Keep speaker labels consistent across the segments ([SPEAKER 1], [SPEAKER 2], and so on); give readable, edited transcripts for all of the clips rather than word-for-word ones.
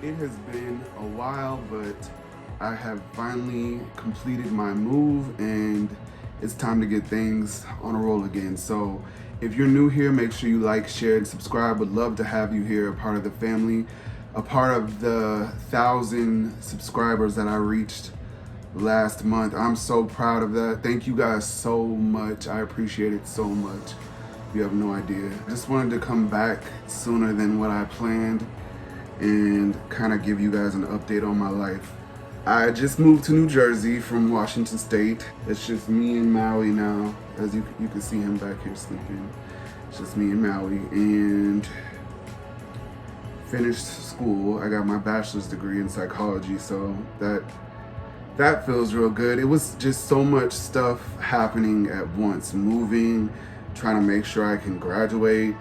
[SPEAKER 1] It has been a while, but I have finally completed my move and it's time to get things on a roll again. So if you're new here, make sure you like, share, and subscribe. Would love to have you here, a part of the family, a part of the 1,000 subscribers that I reached last month. I'm so proud of that. Thank you guys so much. I appreciate it so much. You have no idea. I just wanted to come back sooner than what I planned and kind of give you guys an update on my life. I just moved to New Jersey from Washington State. It's just me and Maui now. As you can see him back here sleeping. It's just me and Maui, and finished school. I got my bachelor's degree in psychology, so that feels real good. It was just so much stuff happening at once. Moving, trying to make sure I can graduate.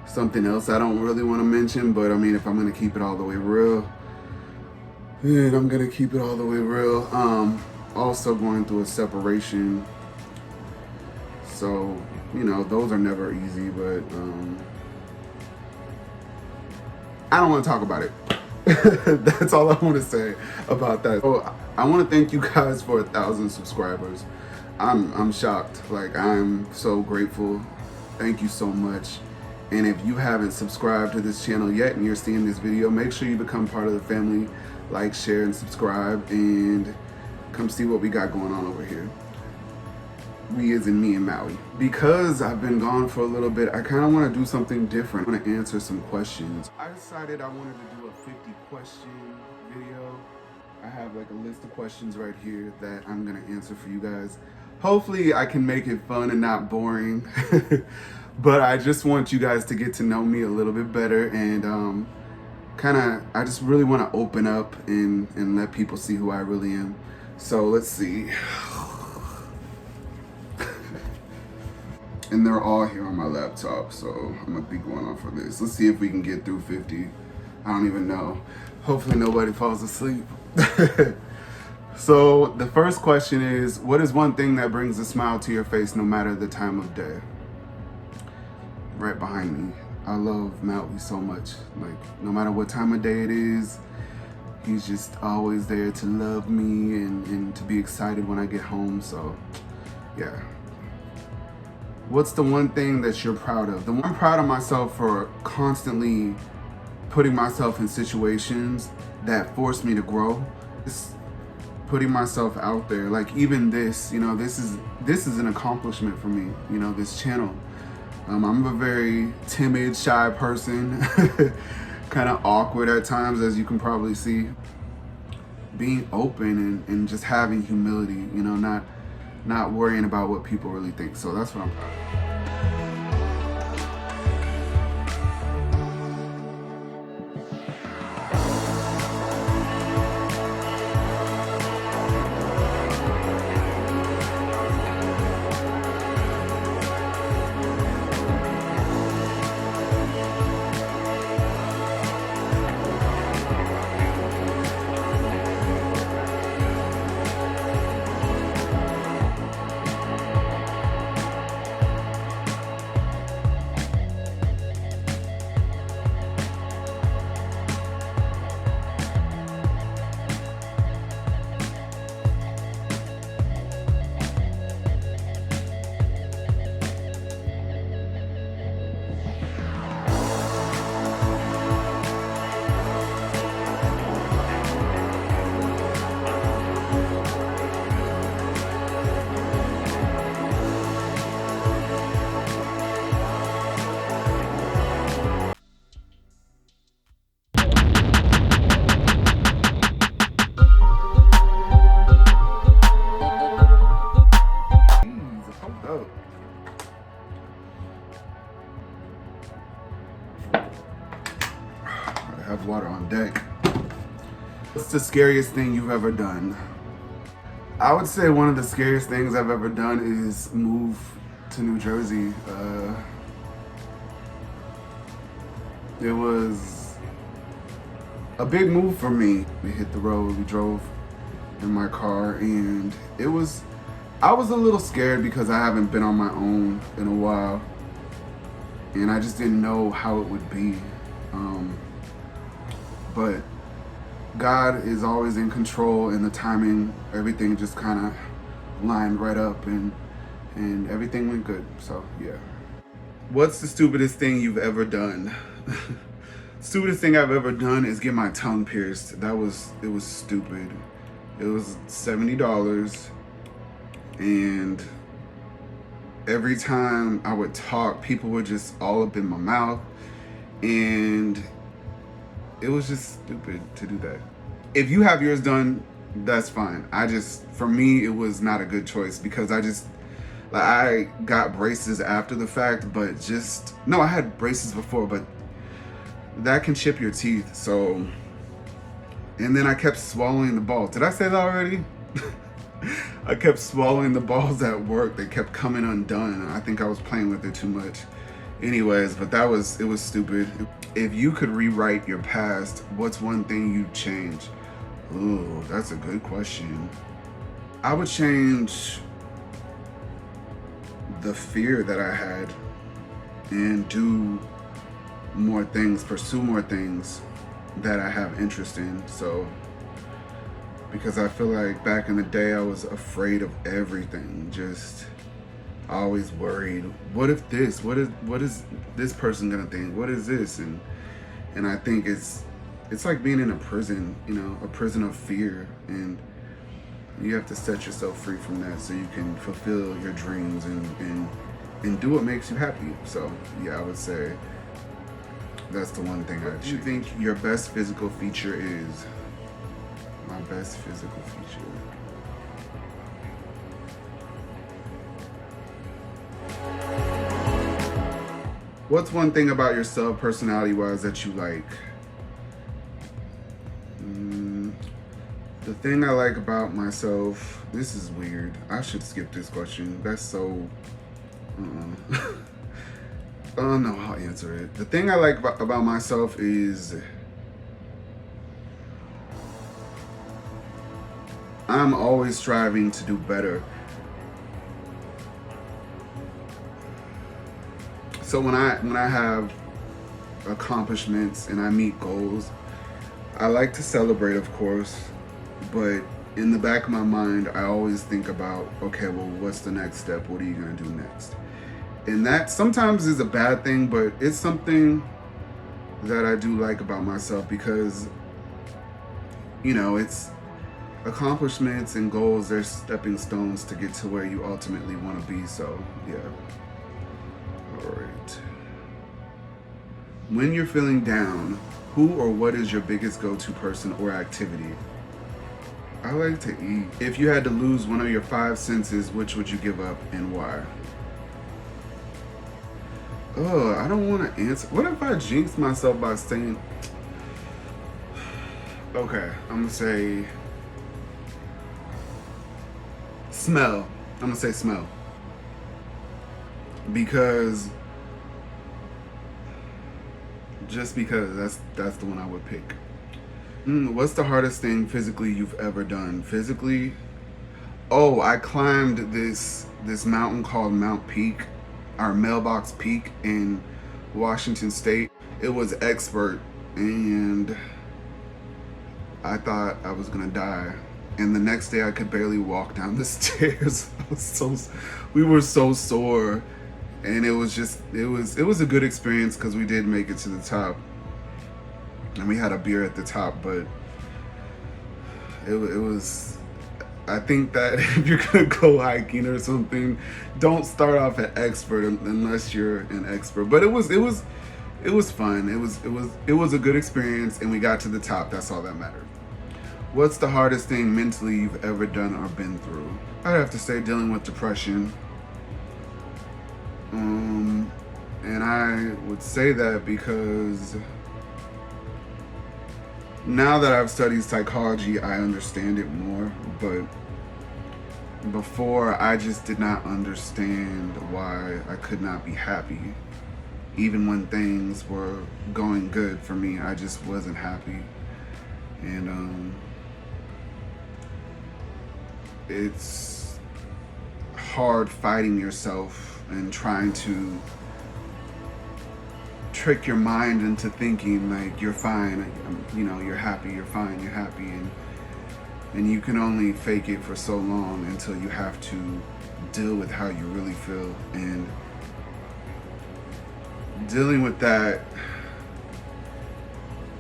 [SPEAKER 1] Something else I don't really want to mention, but I mean, if I'm gonna keep it all the way real, then I'm gonna keep it all the way real. Also going through a separation, so you know those are never easy, but I don't want to talk about it. That's all I want to say about that. So I want to thank you guys for 1,000 subscribers. I'm shocked. Like, I'm so grateful. Thank you so much. And if you haven't subscribed to this channel yet and you're seeing this video, make sure you become part of the family. Like, share, and subscribe, and come see what we got going on over here. We as in me and Maui. Because I've been gone for a little bit, I kind of want to do something different. I want to answer some questions. I decided I wanted to do a 50 question video. I have like a list of questions right here that I'm going to answer for you guys. Hopefully I can make it fun and not boring. But I just want you guys to get to know me a little bit better, and I just really want to open up and let people see who I really am. So let's see. And they're all here on my laptop, so I'm gonna be going on for this. Let's see if we can get through 50. I don't even know. Hopefully nobody falls asleep. So the first question is, what is one thing that brings a smile to your face no matter the time of day? Right behind me. I love Maui so much. Like, no matter what time of day it is, he's just always there to love me and to be excited when I get home. So yeah. What's the one thing that you're proud of? I'm proud of myself for constantly putting myself in situations that force me to grow. Just putting myself out there. Like, even this, you know, this is an accomplishment for me, you know, this channel. I'm a very timid, shy person, kind of awkward at times, as you can probably see. Being open and just having humility, you know, not worrying about what people really think. So that's what I'm proud of. Have water on deck. What's the scariest thing you've ever done? I would say one of the scariest things I've ever done is move to New Jersey. It was a big move for me. We hit the road, we drove in my car, and I was a little scared because I haven't been on my own in a while, and I just didn't know how it would be. Um, but God is always in control, and the timing, everything just kind of lined right up, and everything went good. So yeah. What's the stupidest thing you've ever done? Stupidest thing I've ever done is get my tongue pierced. It was stupid. It was $70, and every time I would talk, people were just all up in my mouth, and it was just stupid to do that. If you have yours done, that's fine. For me, it was not a good choice because I got braces after the fact, but no, I had braces before, but that can chip your teeth. So, and then I kept swallowing the balls. Did I say that already? I kept swallowing the balls at work. They kept coming undone. I think I was playing with it too much. Anyways, but it was stupid. If you could rewrite your past, what's one thing you'd change? Ooh, that's a good question. I would change the fear that I had and do more things, pursue more things that I have interest in. So, because I feel like back in the day, I was afraid of everything. Just always worried. What if this? What is this person gonna think? What is this? And I think it's like being in a prison, a prison of fear, and you have to set yourself free from that so you can fulfill your dreams and do what makes you happy. So yeah, I would say that's the one thing I should. You think your best physical feature is? My best physical feature. What's one thing about yourself, personality-wise, that you like? The thing I like about myself, this is weird. I should skip this question. That's so... I don't know how to answer it. The thing I like about myself is I'm always striving to do better. So when I have accomplishments and I meet goals, I like to celebrate, of course, but in the back of my mind, I always think about, okay, well, what's the next step? What are you gonna do next? And that sometimes is a bad thing, but it's something that I do like about myself because, it's accomplishments and goals, they're stepping stones to get to where you ultimately want to be. So, yeah. All right. When you're feeling down, who or what is your biggest go-to person or activity? I like to eat. If you had to lose one of your 5 senses, which would you give up and why? Oh, I don't want to answer. What if I jinx myself by saying... Okay, I'm going to say... Smell. I'm going to say smell. Because... Just because that's the one I would pick. What's the hardest thing physically you've ever done? Physically? Oh, I climbed this mountain called Mount Peak, our Mailbox Peak in Washington State. It was expert, and I thought I was gonna die. And the next day I could barely walk down the stairs. We were so sore, and it was a good experience because we did make it to the top. And we had a beer at the top, but it was, I think that if you're gonna go hiking or something, don't start off at expert unless you're an expert. But it was fun. It was a good experience, and we got to the top. That's all that mattered. What's the hardest thing mentally you've ever done or been through? I'd have to say dealing with depression. And I would say that because now that I've studied psychology, I understand it more, but before I just did not understand why I could not be happy. Even when things were going good for me, I just wasn't happy. And it's hard fighting yourself and trying to trick your mind into thinking like you're fine, you know, you're happy, you're fine, you're happy, and you can only fake it for so long until you have to deal with how you really feel. And dealing with that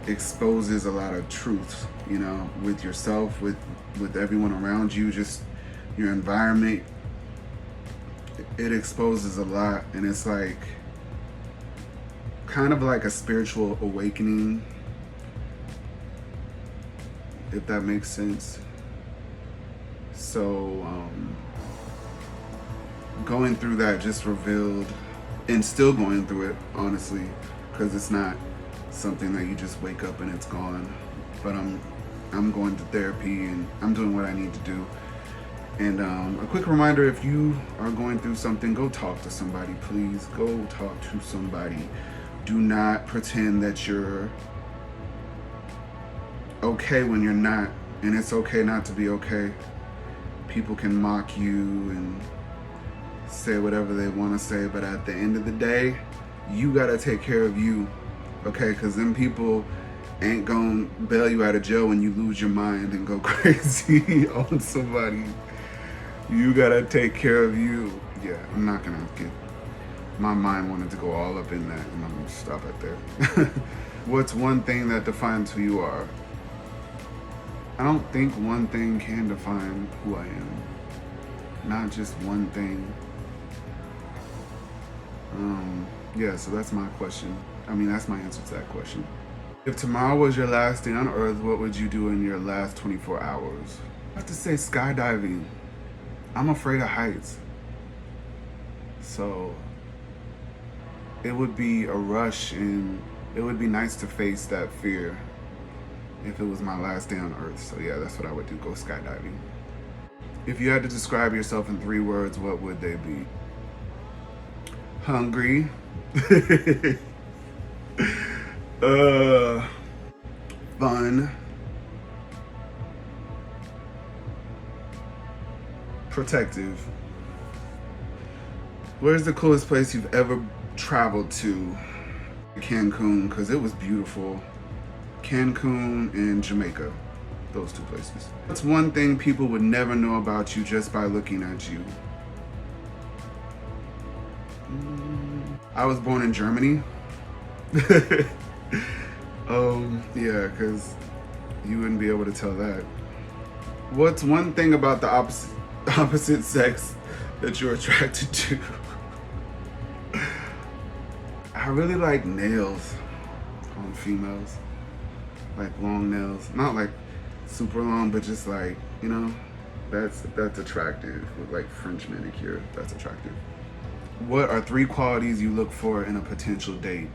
[SPEAKER 1] exposes a lot of truth, you know, with yourself, with everyone around you, just your environment. It exposes a lot, and it's like kind of like a spiritual awakening, if that makes sense. So going through that just revealed, and still going through it, honestly, because it's not something that you just wake up and it's gone. But I'm going to therapy and I'm doing what I need to do. And a quick reminder, if you are going through something, go talk to somebody, please. Go talk to somebody. Do not pretend that you're okay when you're not. And it's okay not to be okay. People can mock you and say whatever they want to say, but at the end of the day, you gotta take care of you, okay? Because them people ain't gonna bail you out of jail when you lose your mind and go crazy on somebody. You gotta take care of you. Yeah, I'm not gonna get, my mind wanted to go all up in that, and I'm gonna stop it there. What's one thing that defines who you are? I don't think one thing can define who I am. Not just one thing. Yeah, so that's my question. I mean, that's my answer to that question. If tomorrow was your last day on earth, what would you do in your last 24 hours? I have to say skydiving. I'm afraid of heights. So it would be a rush, and it would be nice to face that fear if it was my last day on earth. So yeah, that's what I would do, go skydiving. If you had to describe yourself in 3 words, what would they be? Hungry. Fun. Protective. Where's the coolest place you've ever traveled to? Cancun, because it was beautiful. Cancun and Jamaica. Those 2 places. What's one thing people would never know about you just by looking at you? I was born in Germany. Yeah, because you wouldn't be able to tell that. What's one thing about the opposite sex that you're attracted to? I really like nails on females. Like long nails. Not like super long, but just like, you know, that's attractive. With like French manicure, that's attractive. What are 3 qualities you look for in a potential date?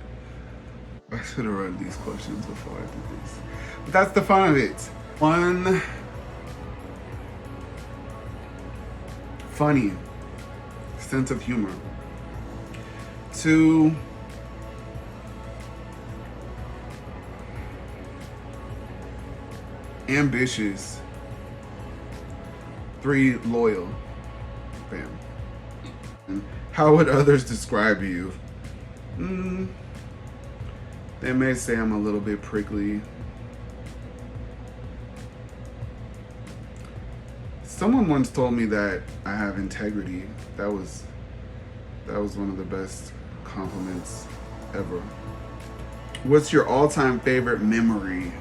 [SPEAKER 1] I should have read these questions before I did this. But that's the fun of it. 1, funny, sense of humor. 2, ambitious. 3, loyal. Bam. And how would others describe you? They may say I'm a little bit prickly. Someone once told me that I have integrity. That was one of the best compliments ever. What's your all-time favorite memory?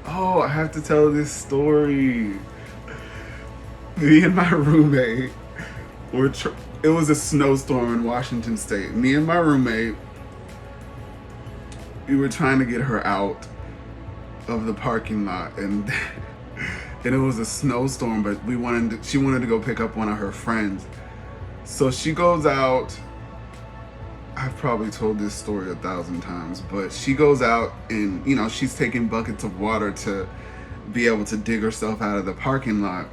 [SPEAKER 1] Oh, I have to tell this story. Me and my roommate it was a snowstorm in Washington State. Me and my roommate, we were trying to get her out of the parking lot, and it was a snowstorm, but she wanted to go pick up one of her friends. So she goes out. I've probably told this story 1,000 times, but she goes out and, you know, she's taking buckets of water to be able to dig herself out of the parking lot.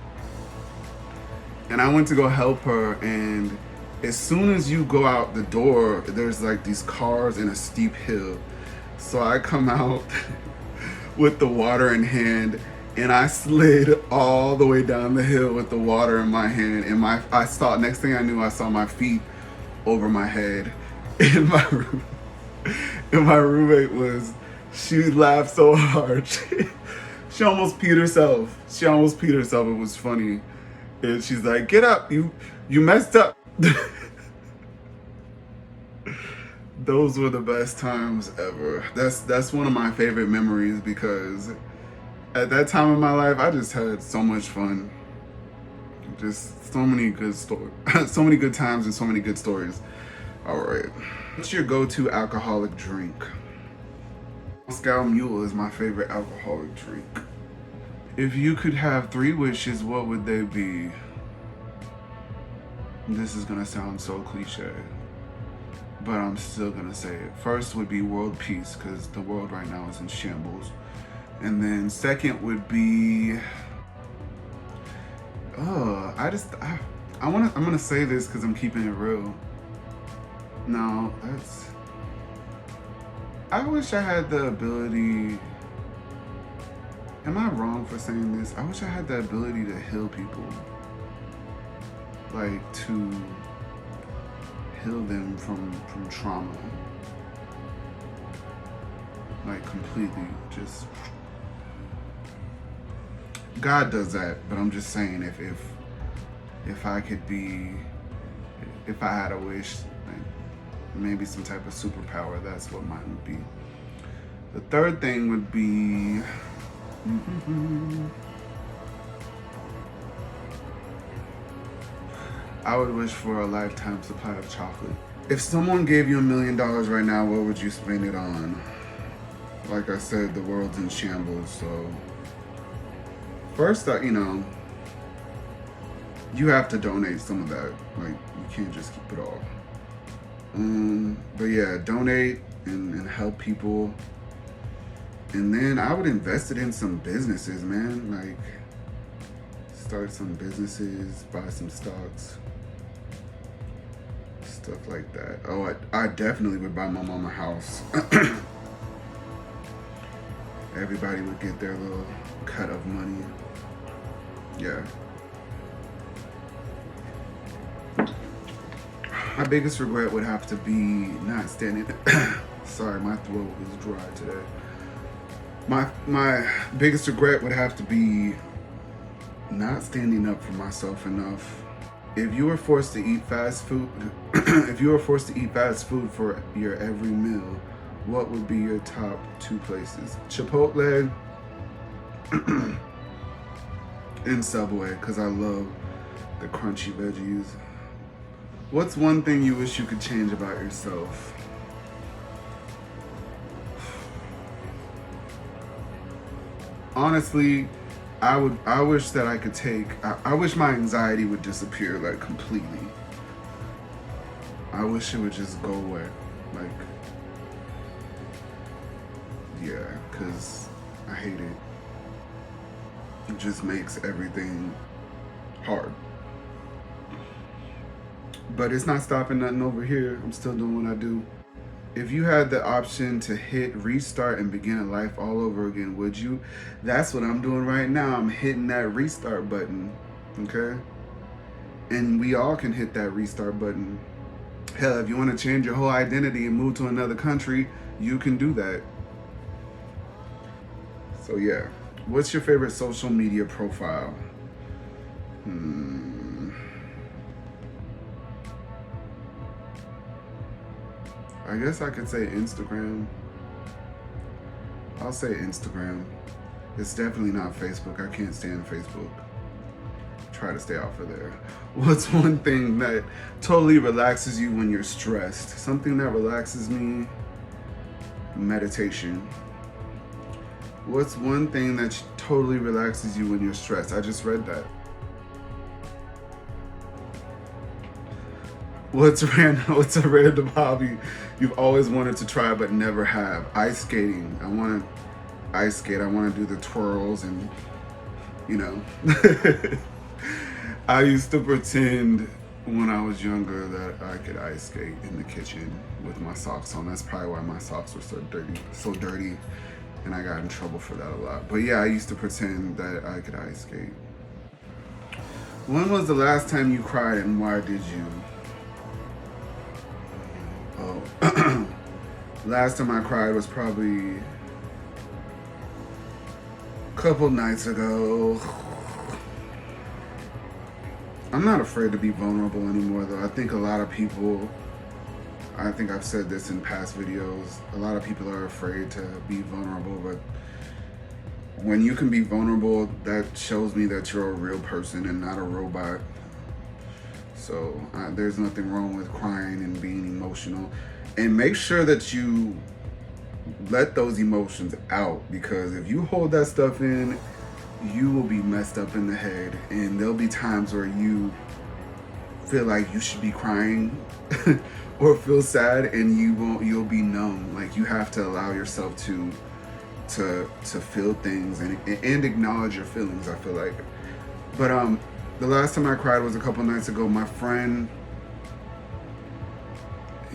[SPEAKER 1] And I went to go help her, and as soon as you go out the door, there's like these cars and a steep hill. So I come out with the water in hand, and I slid all the way down the hill with the water in my hand. And next thing I knew, I saw my feet over my head in my room. And my roommate she laughed so hard. She almost peed herself. It was funny. And she's like, get up, you messed up. Those were the best times ever. That's one of my favorite memories because at that time in my life, I just had so much fun. Just so many good stories, so many good times and so many good stories. All right. What's your go-to alcoholic drink? Moscow Mule is my favorite alcoholic drink. If you could have 3 wishes, what would they be? This is gonna sound so cliche, but I'm still gonna say it. First would be world peace, because the world right now is in shambles. And then second would be, I'm gonna say this because I'm keeping it real. No, I wish I had the ability, am I wrong for saying this? I wish I had the ability to heal people. Like, to heal them from trauma. Like, completely, just, God does that, but I'm just saying if I could be, if I had a wish, like maybe some type of superpower, that's what mine would be. The third thing would be, I would wish for a lifetime supply of chocolate. If someone gave you $1 million right now, what would you spend it on? Like I said, the world's in shambles, so first, you have to donate some of that. Like, you can't just keep it all. But yeah, donate and help people. And then I would invest it in some businesses, man. Like, start some businesses, buy some stocks, stuff like that. Oh, I definitely would buy my mom a house. Everybody would get their little cut of money. Yeah. My biggest regret would have to be not standing. Sorry, my throat is dry today. My biggest regret would have to be not standing up for myself enough. If you were forced to eat fast food, for your every meal, what would be your top 2 places? Chipotle and Subway, because I love the crunchy veggies. What's one thing you wish you could change about yourself? Honestly, I wish that I could I wish my anxiety would disappear, like, completely. I wish it would just go away. Like, yeah, because I hate it. It just makes everything hard. But it's not stopping nothing over here. I'm still doing what I do. If you had the option to hit restart and begin a life all over again, would you? That's what I'm doing right now. I'm hitting that restart button, okay? And we all can hit that restart button. Hell, if you want to change your whole identity and move to another country, you can do that. So yeah, what's your favorite social media profile? I guess I could say Instagram. I'll say Instagram. It's definitely not Facebook. I can't stand Facebook. Try to stay off of there. What's one thing that totally relaxes you when you're stressed? Something that relaxes me? Meditation. What's one thing that totally relaxes you when you're stressed? I just read that. What's a random hobby you've always wanted to try but never have? Ice skating. I want to ice skate. I want to do the twirls and, I used to pretend when I was younger that I could ice skate in the kitchen with my socks on. That's probably why my socks were so dirty, and I got in trouble for that a lot. But yeah, I used to pretend that I could ice skate. When was the last time you cried and why did you? know. Last time I cried was probably a couple nights ago. I'm not afraid to be vulnerable anymore, though. I think a lot of people, I think I've said this in past videos, a lot of people are afraid to be vulnerable, but when you can be vulnerable, that shows me that you're a real person and not a robot. So there's nothing wrong with crying and being emotional. And make sure that you let those emotions out, because if you hold that stuff in, you will be messed up in the head, and there'll be times where you feel like you should be crying or feel sad, and you'll be numb. Like, you have to allow yourself to feel things and acknowledge your feelings, I feel like. But the last time I cried was a couple nights ago. My friend,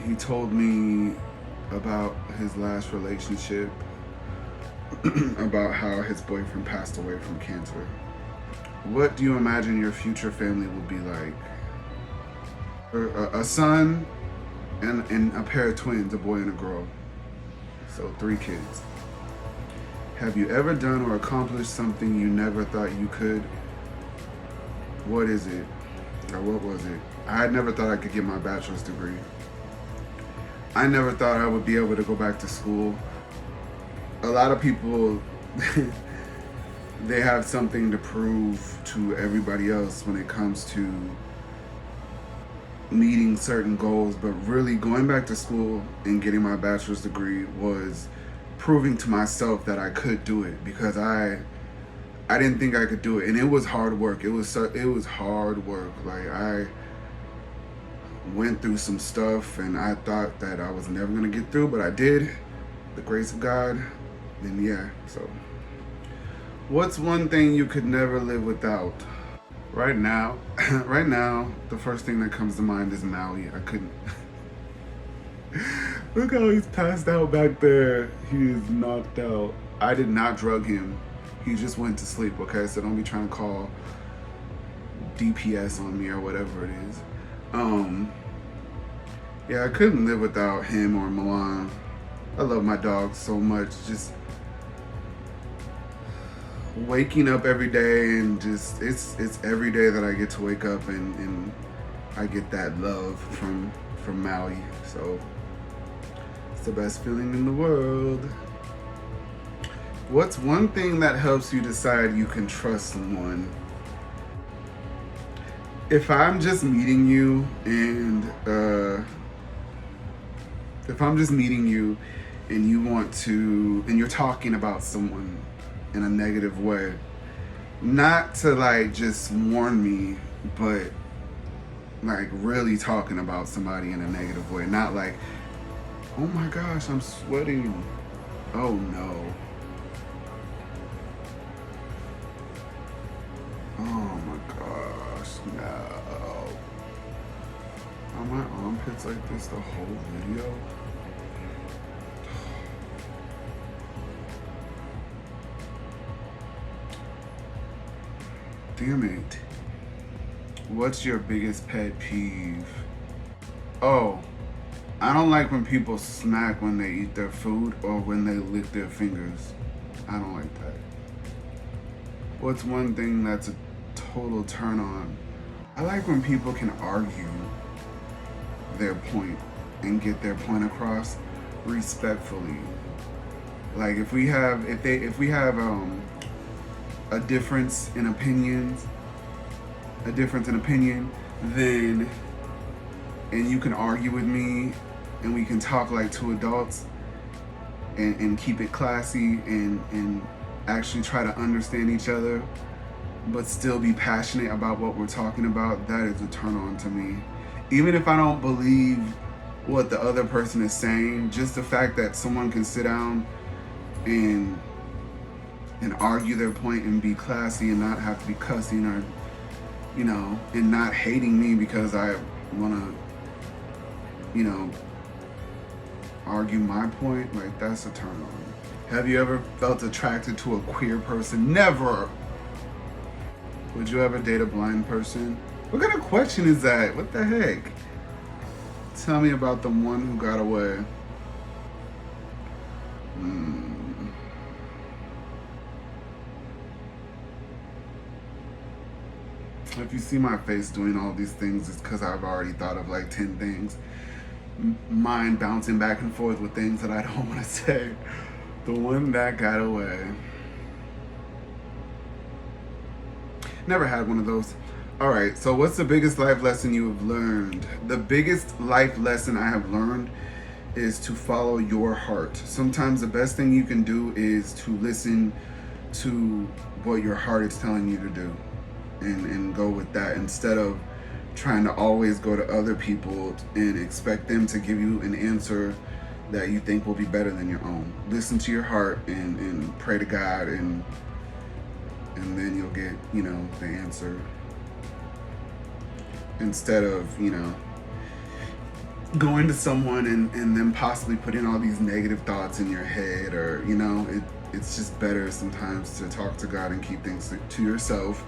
[SPEAKER 1] he told me about his last relationship, about how his boyfriend passed away from cancer. What do you imagine your future family will be like? A son and a pair of twins, a boy and a girl. So 3 kids. Have you ever done or accomplished something you never thought you could? What is it? Or what was it? I had never thought I could get my bachelor's degree. I never thought I would be able to go back to school. A lot of people, they have something to prove to everybody else when it comes to meeting certain goals, but really going back to school and getting my bachelor's degree was proving to myself that I could do it, because I didn't think I could do it, and it was hard work. It was hard work. Like, I went through some stuff, and I thought that I was never gonna get through, but I did. The grace of God, and yeah. So, what's one thing you could never live without? Right now, the first thing that comes to mind is Maui. I couldn't. Look how he's passed out back there. He is knocked out. I did not drug him. He just went to sleep, okay? So don't be trying to call DPS on me or whatever it is. Yeah, I couldn't live without him or Milan. I love my dog so much. Just waking up every day, and just it's every day that I get to wake up and I get that love from Maui. So it's the best feeling in the world. What's one thing that helps you decide you can trust someone? If I'm just meeting you and and you're talking about someone in a negative way, not to like just warn me, but like really talking about somebody in a negative way, not like, oh my gosh, I'm sweating. Oh no. Oh my gosh, no. Are my armpits like this the whole video? Damn it. What's your biggest pet peeve? Oh, I don't like when people smack when they eat their food or when they lick their fingers. I don't like that. What's one thing that's a total turn on? I like when people can argue their point and get their point across respectfully. Like, if we have a difference in opinions, then, and you can argue with me and we can talk like 2 adults and keep it classy and actually try to understand each other, but still be passionate about what we're talking about, that is a turn on to me. Even if I don't believe what the other person is saying, just the fact that someone can sit down and argue their point and be classy and not have to be cussing or, you know, and not hating me because I want to, you know, argue my point, like, that's a turn on. Have you ever felt attracted to a queer person? Never. Would you ever date a blind person? What kind of question is that? What the heck? Tell me about the one who got away. If you see my face doing all these things, it's because I've already thought of like 10 things. Mind bouncing back and forth with things that I don't want to say. The one that got away. Never had one of those. All right, so what's the biggest life lesson you have learned? The biggest life lesson I have learned is to follow your heart. Sometimes the best thing you can do is to listen to what your heart is telling you to do and go with that instead of trying to always go to other people and expect them to give you an answer that you think will be better than your own. Listen to your heart and pray to God, and then you'll get, the answer. Instead of, going to someone and then possibly putting all these negative thoughts in your head, or, it's just better sometimes to talk to God and keep things to yourself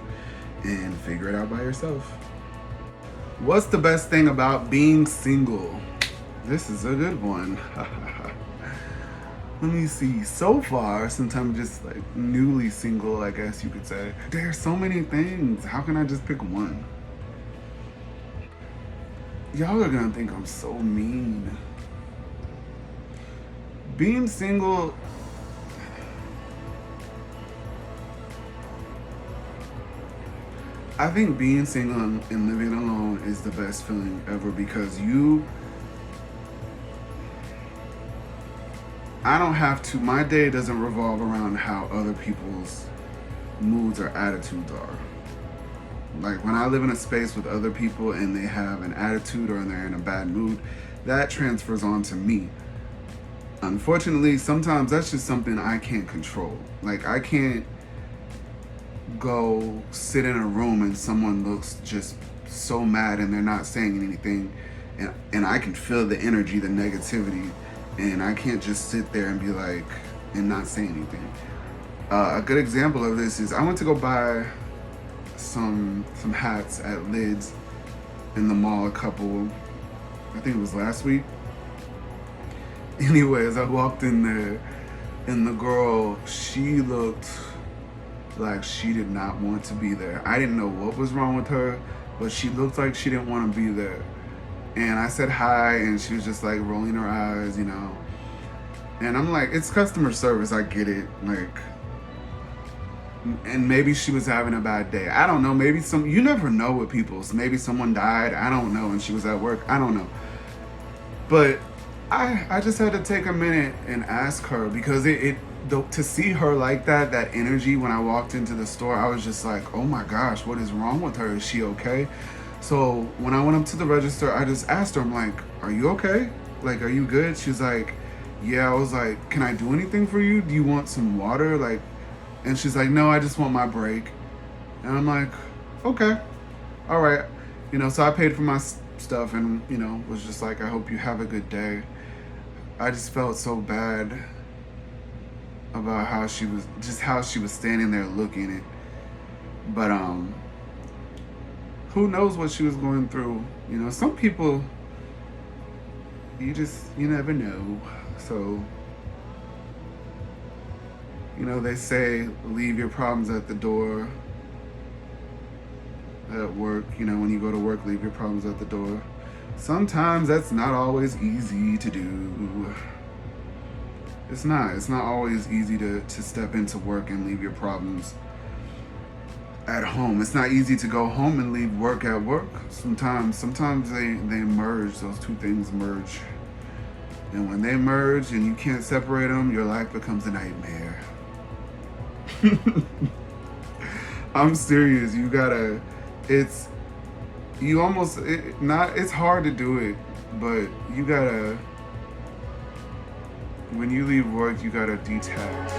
[SPEAKER 1] and figure it out by yourself. What's the best thing about being single? This is a good one. Let me see. So far, since I'm just like newly single, I guess you could say, there's so many things. How can I just pick one? Y'all are gonna think I'm so mean. Being single, I think being single and living alone is the best feeling ever, because I don't have to, my day doesn't revolve around how other people's moods or attitudes are. Like when I live in a space with other people and they have an attitude or they're in a bad mood, that transfers on to me. Unfortunately, sometimes that's just something I can't control. Like I can't go sit in a room and someone looks just so mad and they're not saying anything, and I can feel the energy, the negativity, and I can't just sit there and be like, and not say anything. A good example of this is I went to go buy some hats at Lids in the mall, I think it was last week. Anyways, I walked in there and the girl, she looked like she did not want to be there. I didn't know what was wrong with her, but she looked like she didn't want to be there. And I said hi, and she was just like rolling her eyes, And I'm like, it's customer service, I get it. Like, and maybe she was having a bad day. I don't know, maybe you never know with people. Maybe someone died, I don't know, and she was at work, I don't know. But I just had to take a minute and ask her, because to see her like that energy when I walked into the store, I was just like, oh my gosh, what is wrong with her? Is she okay? So when I went up to the register, I just asked her, I'm like, are you okay? Like, are you good? She's like, yeah. I was like, can I do anything for you? Do you want some water? Like, and she's like, no, I just want my break. And I'm like, okay, all right. So I paid for my stuff and, was just like, I hope you have a good day. I just felt so bad about how she was standing there looking it. But who knows what she was going through? Some people, you never know. So, they say leave your problems at the door. At work, when you go to work, leave your problems at the door. Sometimes that's not always easy to do. It's not always easy to step into work and leave your problems at home. It's not easy to go home and leave work at work. Sometimes they merge, those two things merge. And when they merge and you can't separate them, your life becomes a nightmare. I'm serious, it's hard to do it, but you gotta, when you leave work, you gotta detach.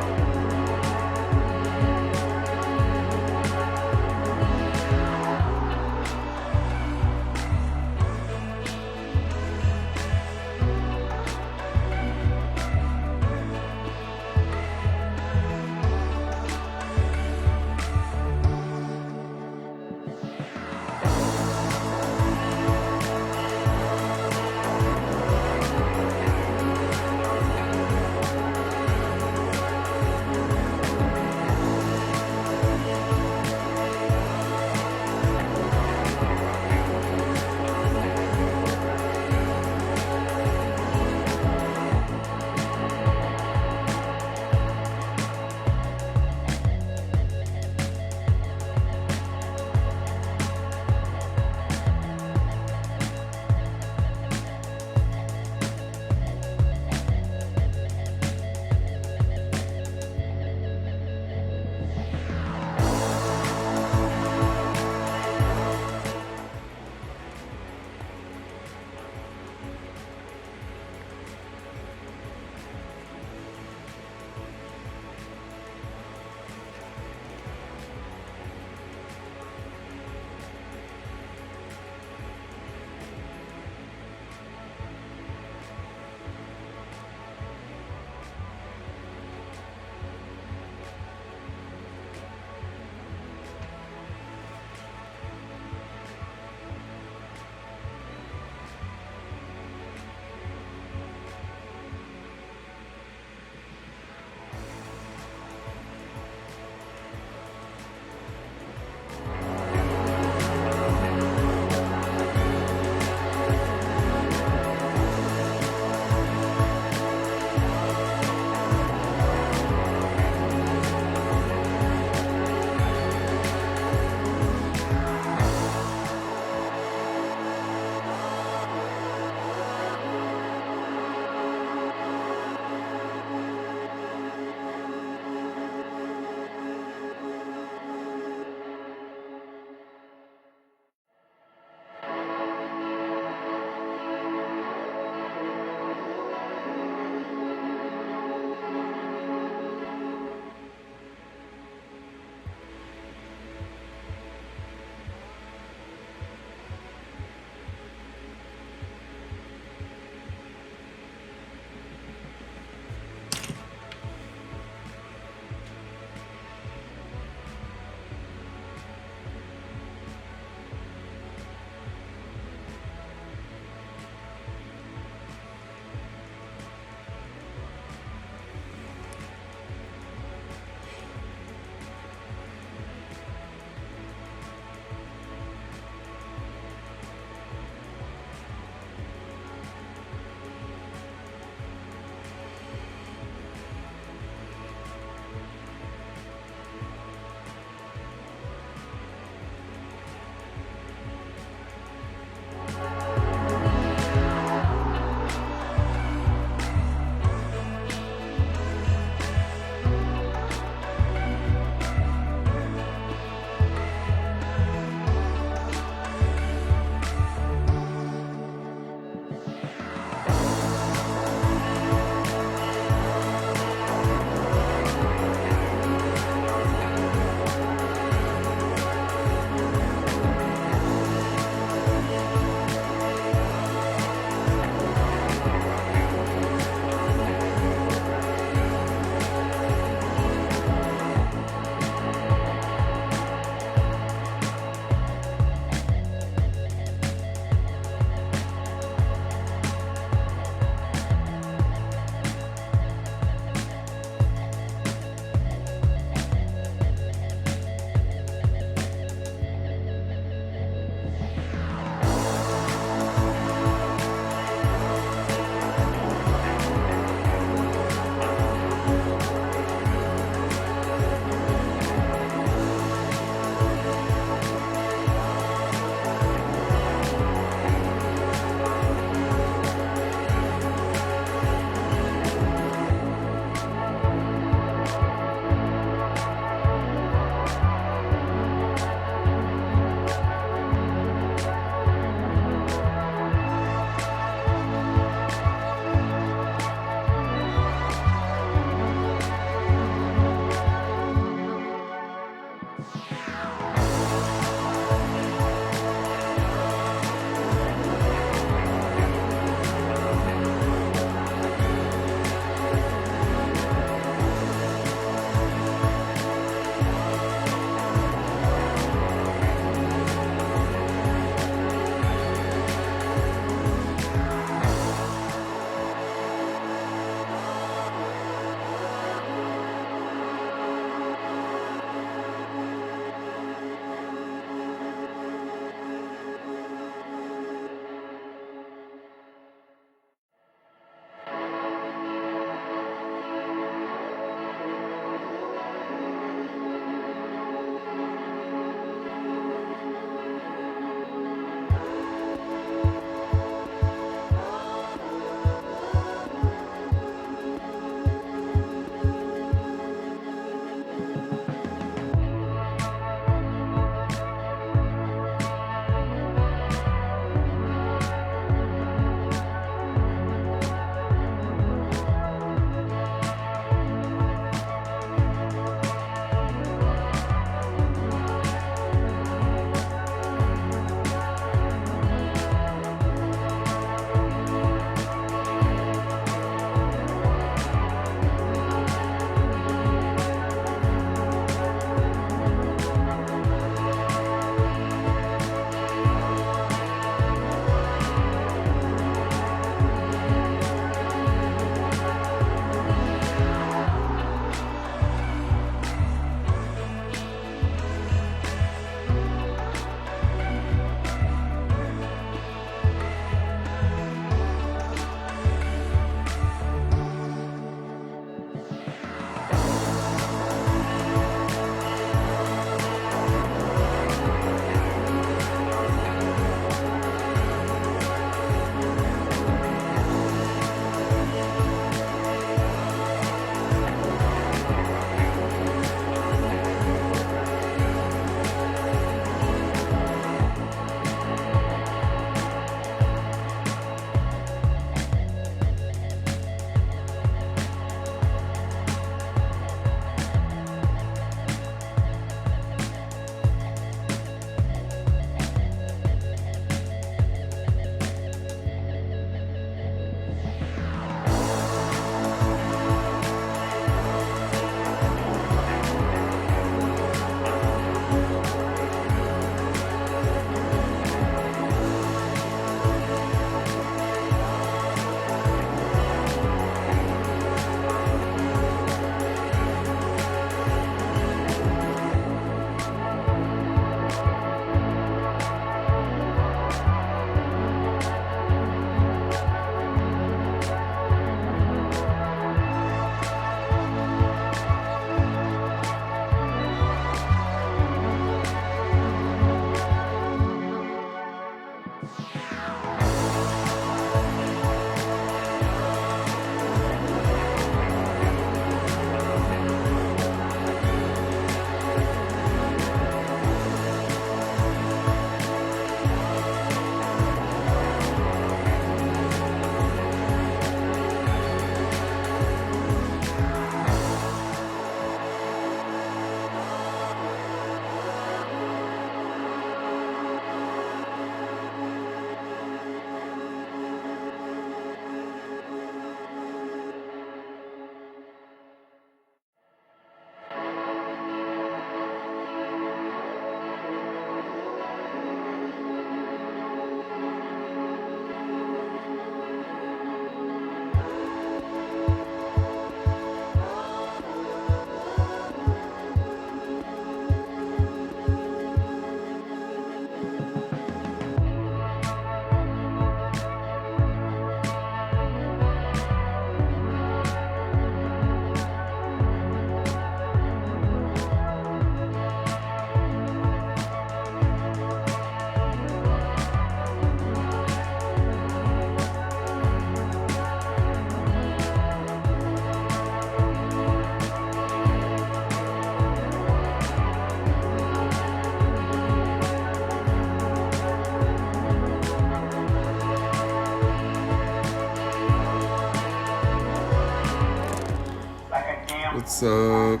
[SPEAKER 1] What's up?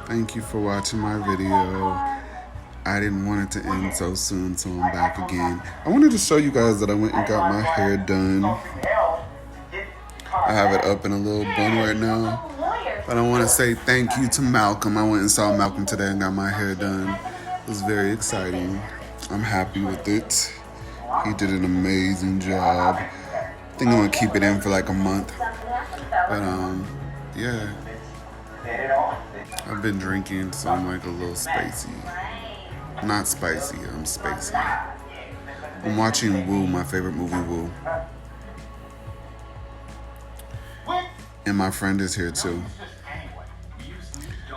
[SPEAKER 1] Thank you for watching my video. I didn't want it to end so soon, so I'm back again. I wanted to show you guys that I went and got my hair done. I have it up in a little bun right now. But I want to say thank you to Malcolm. I went and saw Malcolm today and got my hair done. It was very exciting. I'm happy with it. He did an amazing job. I think I'm going to keep it in for like a month. But yeah. I've been drinking, so I'm like a little spicy. Not spicy, I'm spacey. I'm watching Woo, my favorite movie, Woo. And my friend is here too.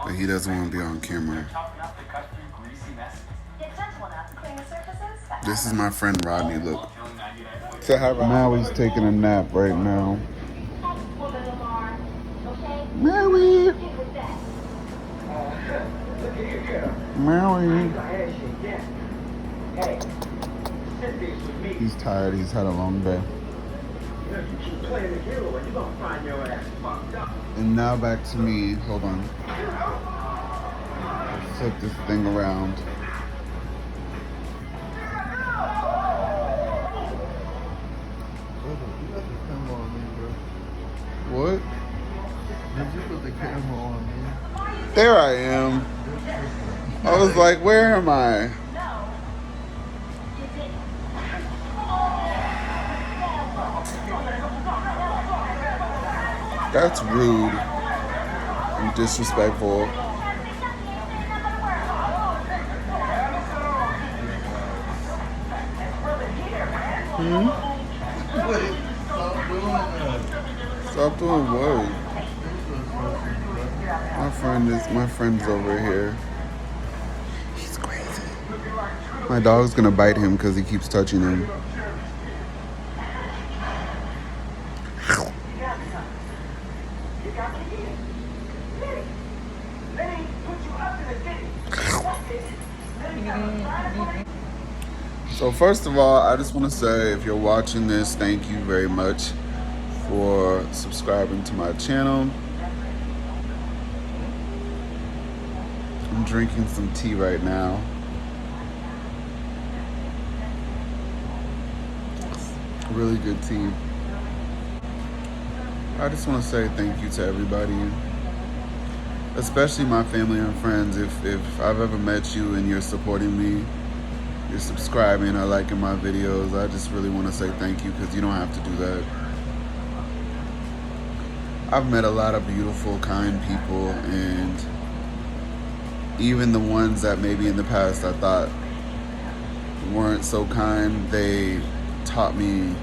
[SPEAKER 1] But he doesn't want to be on camera. This is my friend Rodney, look. Now he's taking a nap right now. Maui! Maui! He's tired, he's had a long day. And now back to me. Hold on. Let's flip this thing around. What?
[SPEAKER 2] Did you put the camera on me?
[SPEAKER 1] There I am. I was like, where am I? That's rude and disrespectful.
[SPEAKER 2] Wait, stop doing that.
[SPEAKER 1] Stop doing what? My friend's over here. He's crazy. My dog's gonna bite him because he keeps touching him. So first of all, I just want to say, if you're watching this, thank you very much for subscribing to my channel. I'm drinking some tea right now. Really good tea. I just want to say thank you to everybody, especially my family and friends. If I've ever met you and you're supporting me, you're subscribing or liking my videos, I just really want to say thank you, because you don't have to do that. I've met a lot of beautiful, kind people, and even the ones that maybe in the past I thought weren't so kind, they taught me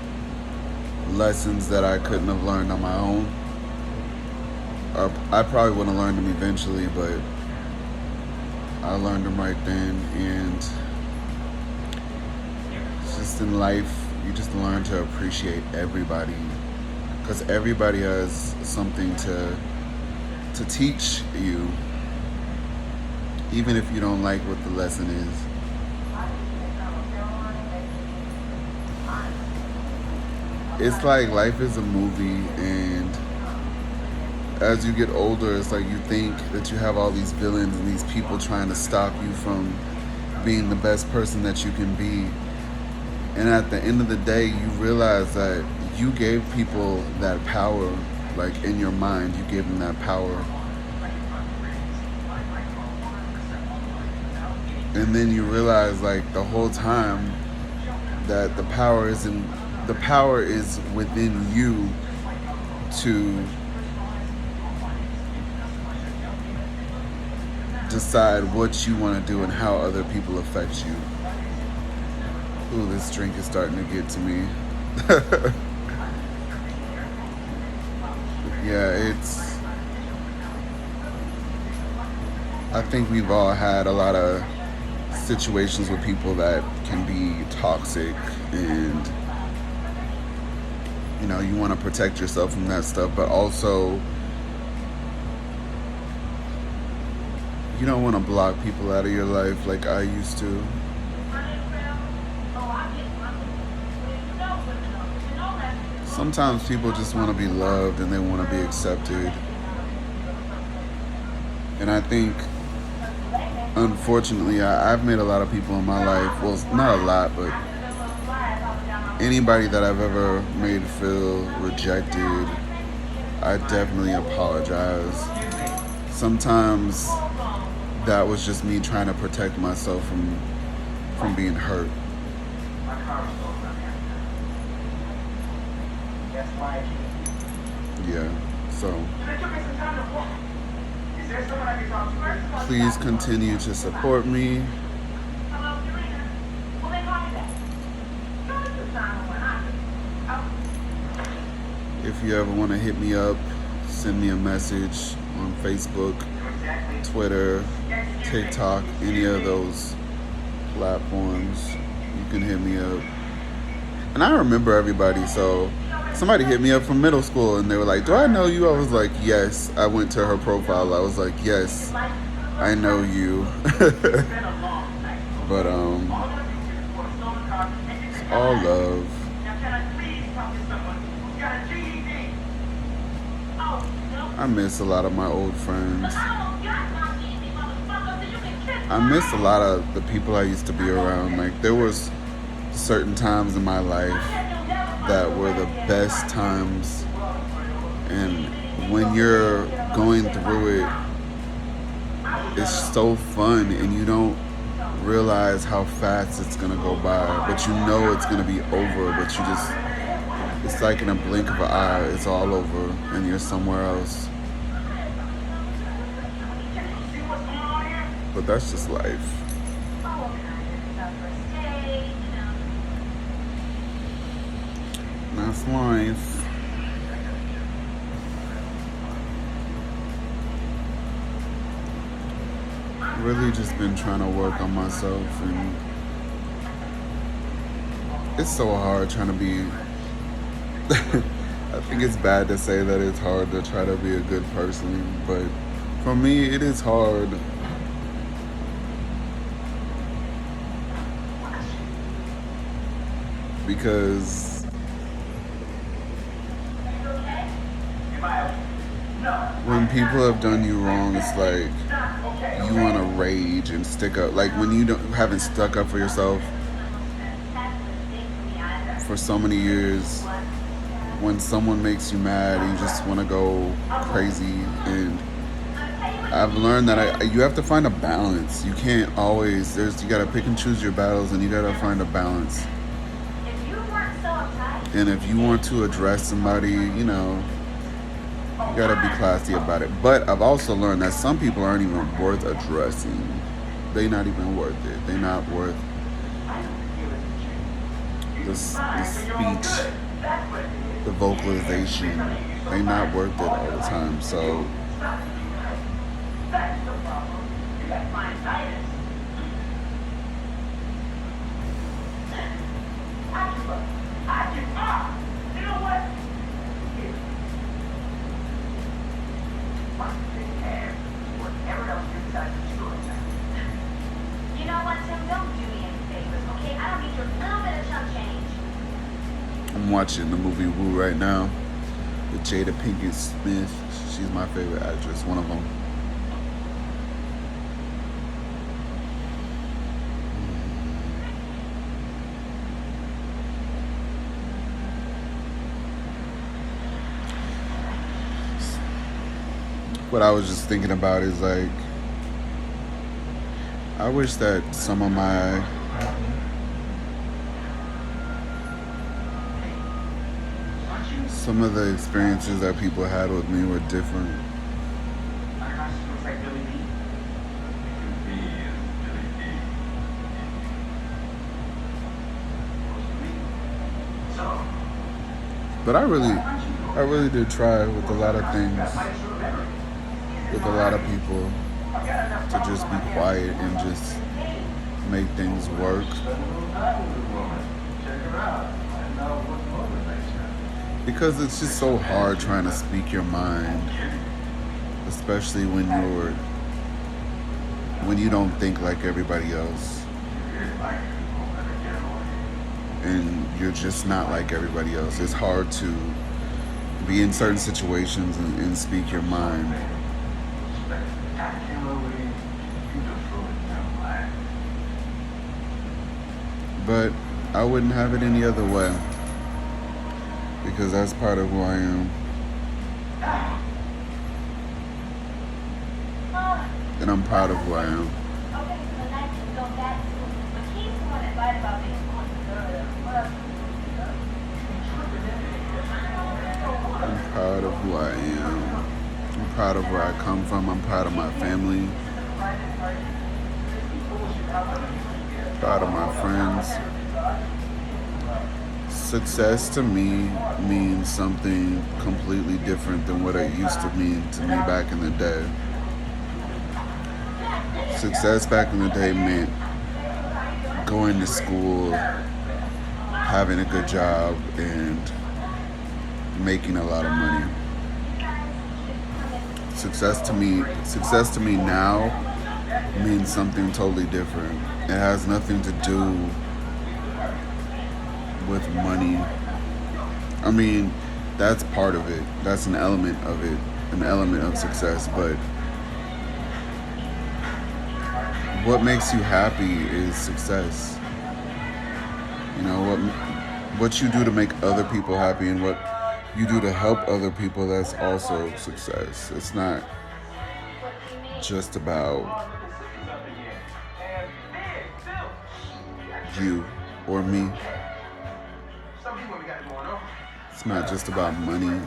[SPEAKER 1] lessons that I couldn't have learned on my own. Or I probably would have learned them eventually, but I learned them right then. And just in life, you just learn to appreciate everybody, because everybody has something to teach you, even if you don't like what the lesson is. It's like life is a movie, and as you get older, it's like you think that you have all these villains and these people trying to stop you from being the best person that you can be. And at the end of the day, you realize that you gave people that power, like in your mind, you gave them that power. And then you realize, like, the whole time that the power is within you to decide what you want to do and how other people affect you. Ooh, this drink is starting to get to me. Yeah, I think we've all had a lot of situations with people that can be toxic, and you know, you want to protect yourself from that stuff, but also you don't want to block people out of your life like I used to. Sometimes people just want to be loved and they want to be accepted. And I think, unfortunately, I've made a lot of people in my life, well, not a lot, but anybody that I've ever made feel rejected, I definitely apologize. Sometimes that was just me trying to protect myself from being hurt. Yeah, so please continue to support me. If you ever want to hit me up, send me a message on Facebook, Twitter, TikTok, any of those platforms. You can hit me up. And I remember everybody, so somebody hit me up from middle school and they were like, "Do I know you?" I was like, "Yes." I went to her profile. I was like, "Yes, I know you." But it's all love. I miss a lot of my old friends. I miss a lot of the people I used to be around. Like, there was certain times in my life that were the best times, and when you're going through it, it's so fun and you don't realize how fast it's gonna go by, but you know it's gonna be over, but you just, it's like in a blink of an eye, it's all over and you're somewhere else. But that's just life. That's life. Really just been trying to work on myself, and it's so hard trying to be I think it's bad to say that it's hard to try to be a good person, but for me it is hard. Because when people have done you wrong, it's like you want to rage and stick up. Like when you haven't stuck up for yourself for so many years, when someone makes you mad, you just want to go crazy. And I've learned that you have to find a balance. You can't always, you got to pick and choose your battles, and you got to find a balance. And if you want to address somebody, you gotta be classy about it. But I've also learned that some people aren't even worth addressing. They're not even worth it. They're not worth the speech, the vocalization. They're not worth it all the time. So I'm watching the movie Woo right now with Jada Pinkett Smith. She's my favorite actress, one of them. What I was just thinking about is like, I wish that some of the experiences that people had with me were different. But I really did try with a lot of things, with a lot of people, to just be quiet and just make things work. Because it's just so hard trying to speak your mind, especially when you don't think like everybody else, and you're just not like everybody else. It's hard to be in certain situations and speak your mind. But I wouldn't have it any other way, because that's part of who I am. And I'm proud of who I am. I'm proud of who I am. I'm proud of where I come from. I'm proud of my family. Proud of my friends. Success to me means something completely different than what it used to mean to me back in the day. Success back in the day meant going to school, having a good job, and making a lot of money. Success to me now means something totally different. It has nothing to do with money. I mean, that's part of it. That's an element of it, an element of success. But what makes you happy is success. You know, what you do to make other people happy and what you do to help other people, that's also success. It's not just about you or me. It's not just about money.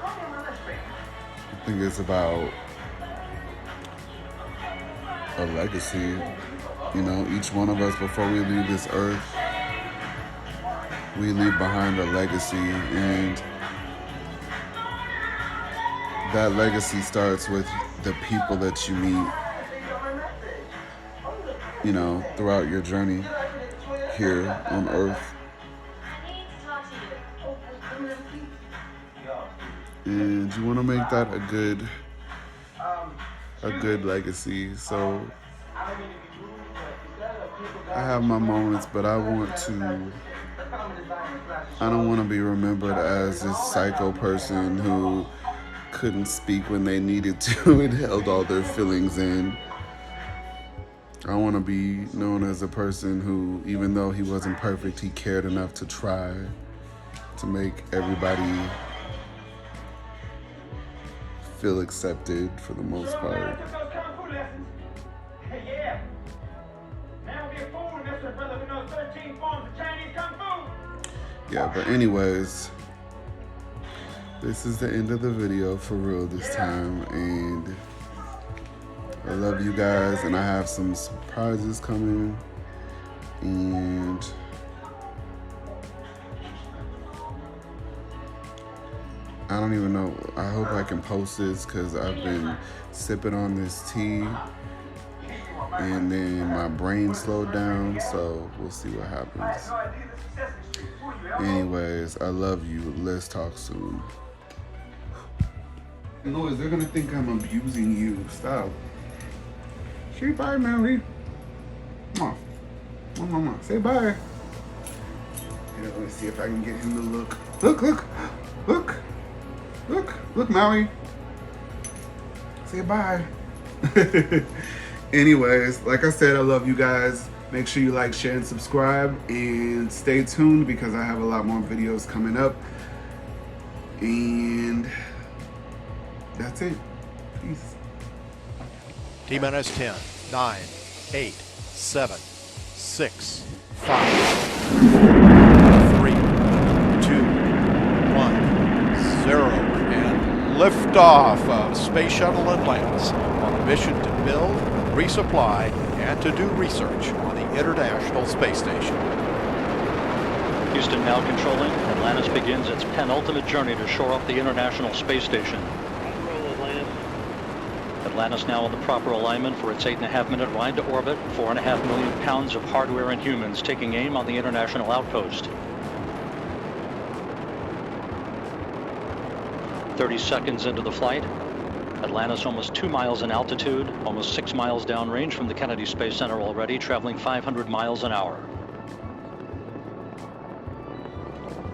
[SPEAKER 1] I think it's about a legacy. You know, each one of us, before we leave this earth, we leave behind a legacy, and that legacy starts with the people that you meet, you know, throughout your journey here on earth. And you want to make that a good legacy. So I have my moments, but I don't want to be remembered as this psycho person who couldn't speak when they needed to and held all their feelings in. I want to be known as a person who, even though he wasn't perfect, he cared enough to try to make everybody feel accepted for the most part. Yeah, but anyways, this is the end of the video for real this time, and I love you guys, and I have some surprises coming, and I don't even know. I hope I can post this because I've been sipping on this tea and then my brain slowed down, so we'll see what happens. Anyways, I love you. Let's talk soon. Noise, they're gonna think I'm abusing you. Stop. Say bye, Mary. Come on. Say bye. Yeah, let me see if I can get him to look. Look, Maui. Say bye. Anyways, like I said, I love you guys. Make sure you like, share, and subscribe. And stay tuned because I have a lot more videos coming up. And that's it. Peace.
[SPEAKER 3] T-minus 10, 9, 8, 7, 6, 5, 3, 2, 1, 0. And liftoff of Space Shuttle Atlantis on a mission to build, resupply, and to do research on the International Space Station.
[SPEAKER 4] Houston now controlling. Atlantis begins its penultimate journey to shore up the International Space Station. Atlantis now in the proper alignment for its 8.5-minute ride to orbit. 4.5 million pounds of hardware and humans taking aim on the International Outpost. 30 seconds into the flight. Atlantis almost 2 miles in altitude, almost 6 miles downrange from the Kennedy Space Center already, traveling 500 miles an hour.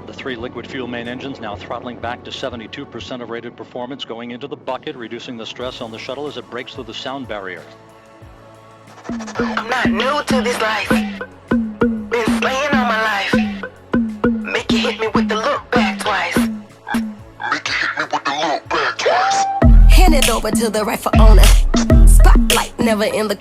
[SPEAKER 4] The 3 liquid fuel main engines now throttling back to 72% of rated performance, going into the bucket, reducing the stress on the shuttle as it breaks through the sound barrier.
[SPEAKER 5] I'm not new to this life. Been to the rightful owner. Spotlight never in the